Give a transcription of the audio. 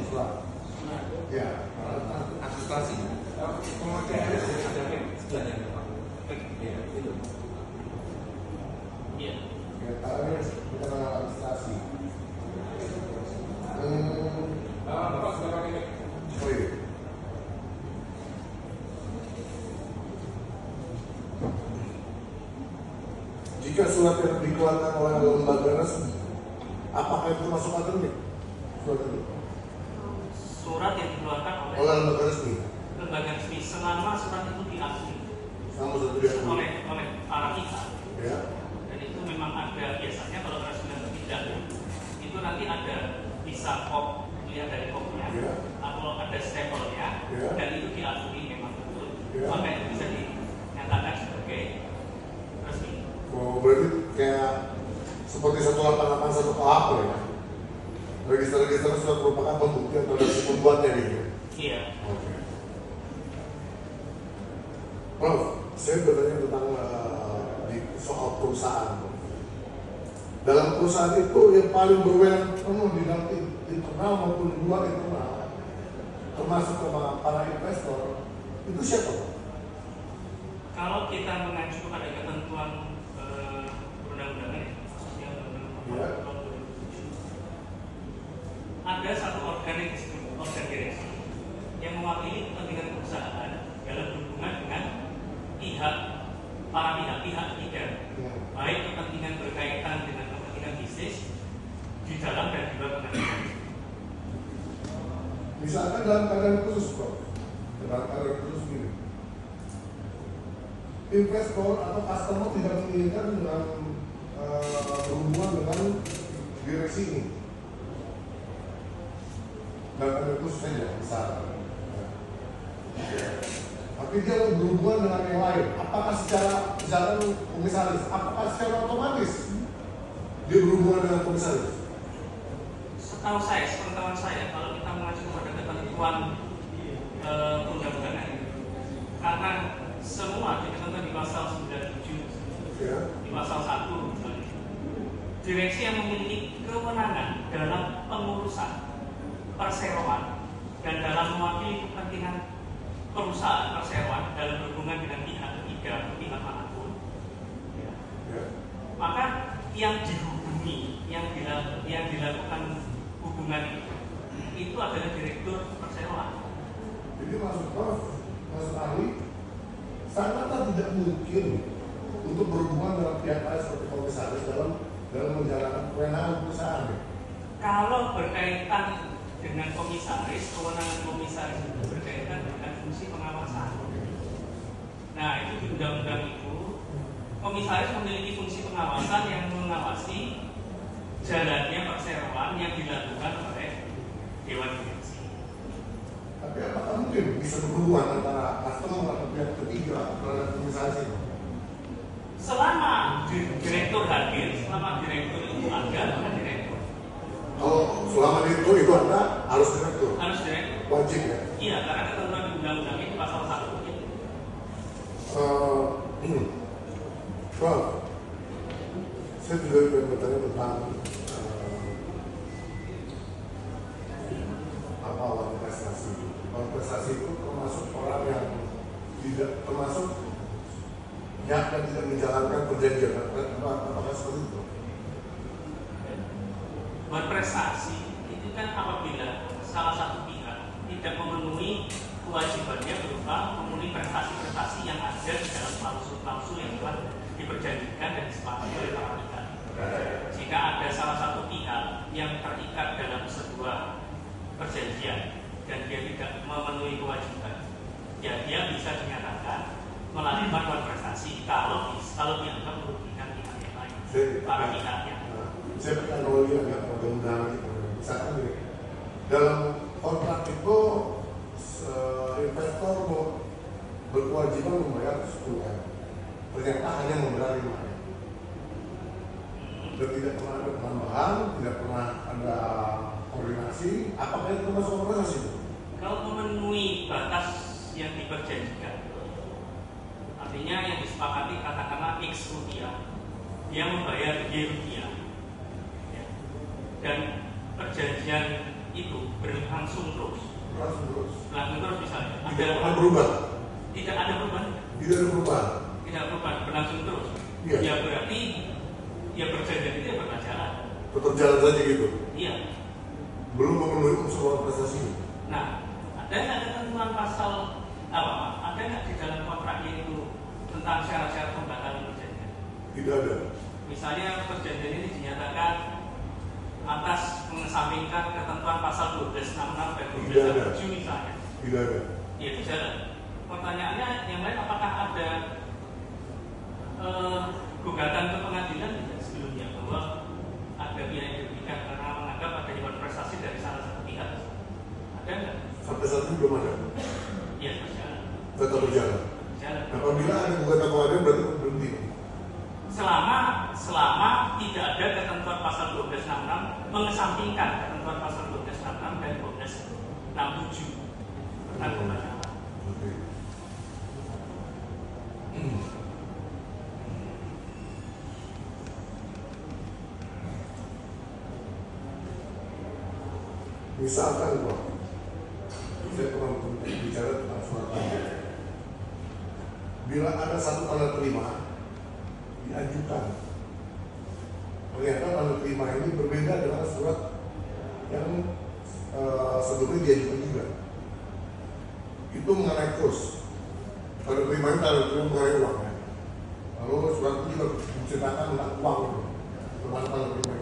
surat. Ya, administrasi. Kemudian ada sebelahnya Pak. Iya, itu. Iya. Ya, karena kita mengenal administrasi. Bapak sudah pakai mic. Oh iya. Jika surat yang dikeluarkan oleh lembaga resmi, apakah itu masuk akademik? Surat itu? Surat yang dikeluarkan Oleh lembaga resmi? lembaga resmi selama surat itu diakui Sama satu dia. oleh para pihak. Ya. Dan itu memang ada biasanya kalau resmi atau tidak itu nanti ada bisa kop lihat dari kopnya Ya. atau ada stempelnya Ya. dan itu diakui memang betul Ya. maka itu bisa dinyatakan sebagai resmi. Oh, berarti kayak seperti 188 KUHP ya? Register-register sudah merupakan pembuktian terhadap si pembuatnya gitu. Iya. Oke. Prof, saya bertanya tentang di soal perusahaan. Dalam perusahaan itu yang paling berwenang penuh di dalam internal maupun di luar internal, termasuk para investor, itu siapa? Kalau kita mengacu pada ketentuan perundang-undangan ya, khususnya Ya. ada satu organ yang disebut organ direksi yang mewakili kepentingan perusahaan dalam hubungan dengan para pihak ketiga, Ya. baik kepentingan berkaitan dengan kepentingan bisnis di dalam dan di luar pengadilan. Misalkan dalam keadaan khusus, Prof. Dalam keadaan khusus ini, investor atau customer tidak menginginkan dengan berhubungan dengan direksi ini. Dalam keadaan khusus saja, misalkan. Tapi dia mau berhubungan dengan yang lain. Apakah secara misalkan komisaris? Apakah secara otomatis dia berhubungan dengan komisaris? Setahu saya, sepengetahuan saya, kalau kita mengacu pada ketentuan perundang-undangan, karena semua diketentukan di pasal 97, Ya. di pasal 1 misalnya, direksi yang memiliki kewenangan dalam pengurusan perseroan dan dalam mewakili kepentingan perusahaan perseroan dalam berhubungan dengan pihak ketiga atau pihak manapun, ya. Ya. Maka yang dihubungi, yang dilakukan hubungan itu adalah direktur perseroan. Jadi maksud Prof, maksud ahli, sangatlah tidak mungkin untuk berhubungan dengan pihak lain seperti komisaris dalam menjalankan kewenangan perusahaan. Kalau berkaitan dengan komisaris, kewenangan komisaris itu berkaitan dengan fungsi pengawasan. Nah, itu di undang-undang itu, komisaris memiliki fungsi pengawasan yang mengawasi jalannya perseroan yang dilakukan oleh Dewan Direksi. Tapi apakah mungkin bisa berhubungan antara customer atau pihak ketiga terhadap komisaris itu? Selama direktur hadir, selama direktur itu ada, maka direktur. Kalau selama itu Anda harus direktur, Harus direktur. wajib ya. Iya, karena ketentuan di undang-undang itu pasal 1 itu. Prof, saya juga ingin bertanya tentang apa awal prestasi. Awal prestasi itu termasuk orang yang tidak termasuk yang tidak menjalankan perjanjian. Apakah seperti itu? Berprestasi itu kan apabila salah satu pihak tidak memenuhi kewajibannya berupa memenuhi prestasi-prestasi yang ada di dalam klausul-klausul yang telah diperjanjikan dan disepakati oleh para pihak. Jika ada salah satu pihak yang terikat dalam sebuah perjanjian dan dia tidak memenuhi kewajiban, ya dia bisa dinyatakan melakukan prestasi kalau dianggap merugikan pihak yang lain, para pihaknya. Saya pernah analogi agak mudah-mudahan gitu. Misalkan gini, dalam kontrak itu investor mau berkewajiban membayar 10M, ternyata hanya membayar 5M, dan tidak pernah ada penambahan, tidak pernah ada koordinasi. Apakah itu termasuk koordinasi itu? Kalau memenuhi batas yang diperjanjikan, artinya yang disepakati katakanlah X rupiah, dia membayar Y rupiah, ya. Dan perjanjian itu berlangsung terus misalnya Tidak pernah berubah. tidak ada perubahan, Tidak ada perubahan. berlangsung terus. Iya. Ya berarti ya perjanjian itu ya berjalan. Tetap jalan saja gitu. Iya. Belum memenuhi unsur prestasi. Nah, ada nggak ketentuan pasal apa? Ada nggak di dalam kontraknya itu tentang syarat-syarat pembatalan perjanjian? Tidak ada. Misalnya perjanjian ini dinyatakan atas mengesampingkan ketentuan pasal 1266 dan Tidak ada. 1267 misalnya. Tidak ada. Ya itu jalan. Pertanyaannya yang lain, apakah ada gugatan ke pengadilan tidak sebelumnya bahwa ada pihak yang dirugikan karena menganggap ada imbal prestasi dari salah satu pihak? Ada nggak? Sampai saat ini belum ada. Ya berjalan. Tetap berjalan. Berjalan. Apabila ada gugatan pengadilan berarti berhenti. Selama tidak ada ketentuan pasal 1266 mengesampingkan ketentuan pasal 1266 dan 1267 tentang pembatalan. Oke. Misalkan Pak, saya pernah bicara tentang surat tanda. Bila ada satu tanda terima diajukan, ternyata tanda terima ini berbeda dengan surat yang sebelumnya diajukan juga. Itu mengenai kurs. Tanda terima ini tanda terima mengenai uang. Lalu surat itu juga menceritakan tentang uang itu, termasuk tanda terima